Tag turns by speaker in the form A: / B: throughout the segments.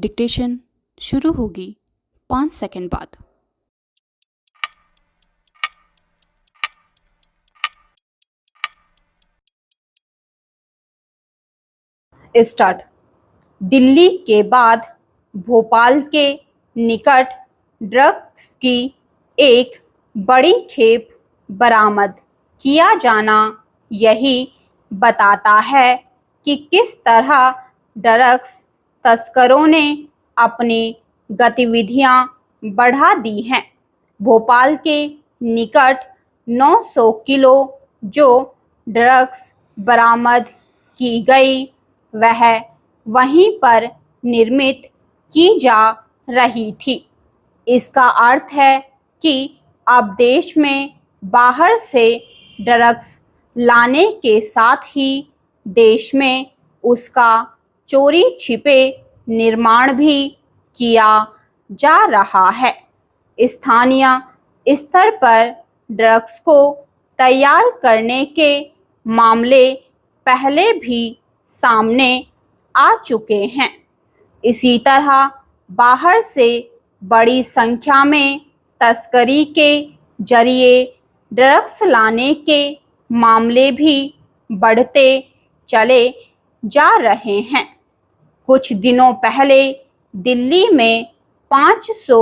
A: Dictation शुरू होगी 5 second बाद।
B: स्टार्ट। दिल्ली के बाद भोपाल के निकट ड्रग्स की एक बड़ी खेप बरामद किया जाना यही बताता है कि किस तरह ड्रग्स तस्करों ने अपनी गतिविधियां बढ़ा दी हैं। भोपाल के निकट 900 किलो जो ड्रग्स बरामद की गई वह वहीं पर निर्मित की जा रही थी। इसका अर्थ है कि अब देश में बाहर से ड्रग्स लाने के साथ ही देश में उसका चोरी छिपे निर्माण भी किया जा रहा है। स्थानीय स्तर पर ड्रग्स को तैयार करने के मामले पहले भी सामने आ चुके हैं। इसी तरह बाहर से बड़ी संख्या में तस्करी के जरिए ड्रग्स लाने के मामले भी बढ़ते चले जा रहे हैं। कुछ दिनों पहले दिल्ली में 500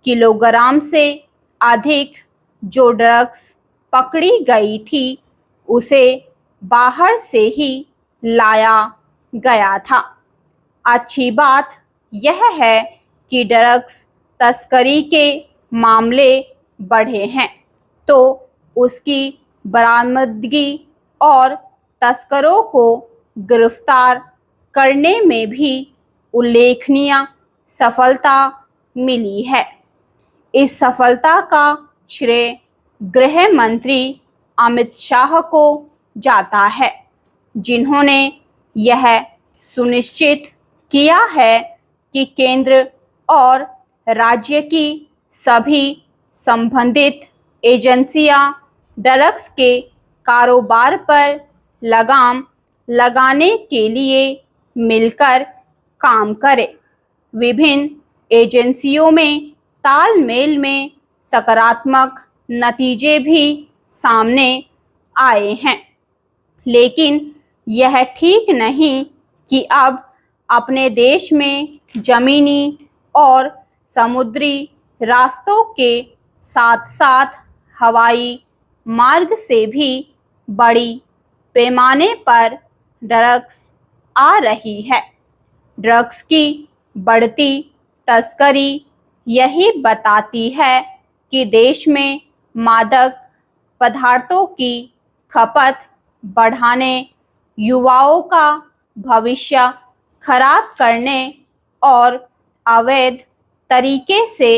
B: किलोग्राम से अधिक जो ड्रग्स पकड़ी गई थी उसे बाहर से ही लाया गया था। अच्छी बात यह है कि ड्रग्स तस्करी के मामले बढ़े हैं तो उसकी बरामदगी और तस्करों को गिरफ्तार करने में भी उल्लेखनीय सफलता मिली है। इस सफलता का श्रेय गृह मंत्री अमित शाह को जाता है, जिन्होंने यह सुनिश्चित किया है कि केंद्र और राज्य की सभी संबंधित एजेंसियां ड्रग्स के कारोबार पर लगाम लगाने के लिए मिलकर काम करें। विभिन्न एजेंसियों में तालमेल में सकारात्मक नतीजे भी सामने आए हैं, लेकिन यह ठीक नहीं कि अब अपने देश में जमीनी और समुद्री रास्तों के साथ साथ हवाई मार्ग से भी बड़ी पैमाने पर ड्रग्स आ रही है। ड्रग्स की बढ़ती तस्करी यही बताती है कि देश में मादक पदार्थों की खपत बढ़ाने, युवाओं का भविष्य खराब करने और अवैध तरीके से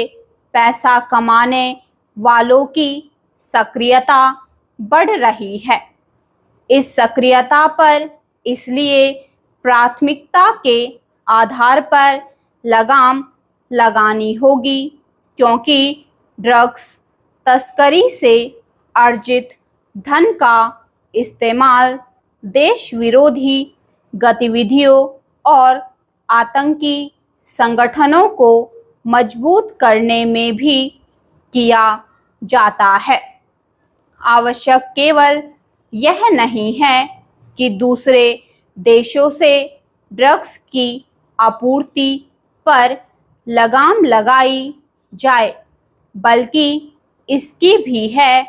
B: पैसा कमाने वालों की सक्रियता बढ़ रही है। इस सक्रियता पर इसलिए प्राथमिकता के आधार पर लगाम लगानी होगी क्योंकि ड्रग्स तस्करी से अर्जित धन का इस्तेमाल देश विरोधी गतिविधियों और आतंकी संगठनों को मजबूत करने में भी किया जाता है। आवश्यक केवल यह नहीं है कि दूसरे देशों से ड्रग्स की आपूर्ति पर लगाम लगाई जाए, बल्कि इसकी भी है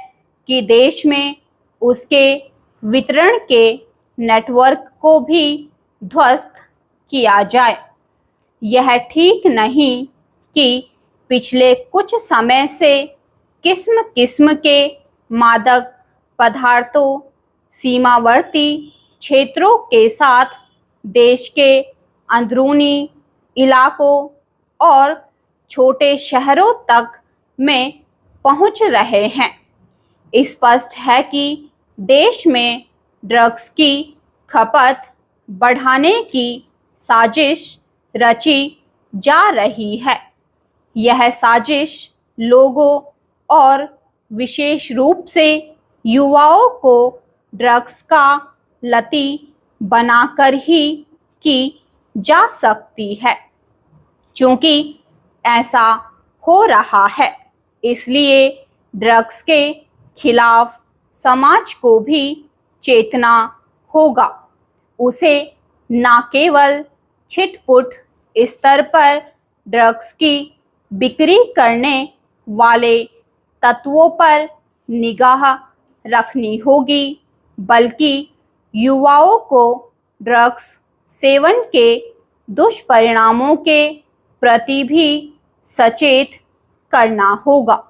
B: कि देश में उसके वितरण के नेटवर्क को भी ध्वस्त किया जाए। यह ठीक नहीं कि पिछले कुछ समय से किस्म किस्म के मादक पदार्थों सीमावर्ती क्षेत्रों के साथ देश के अंदरूनी इलाकों और छोटे शहरों तक में पहुंच रहे हैं। स्पष्ट है कि देश में ड्रग्स की खपत बढ़ाने की साजिश रची जा रही है। यह साजिश लोगों और विशेष रूप से युवाओं को ड्रग्स का लती बनाकर ही की जा सकती है। क्योंकि ऐसा हो रहा है, इसलिए ड्रग्स के खिलाफ समाज को भी चेतना होगा। उसे न केवल छिटपुट स्तर पर ड्रग्स की बिक्री करने वाले तत्वों पर निगाह रखनी होगी, बल्कि युवाओं को ड्रग्स सेवन के दुष्परिणामों के प्रति भी सचेत करना होगा।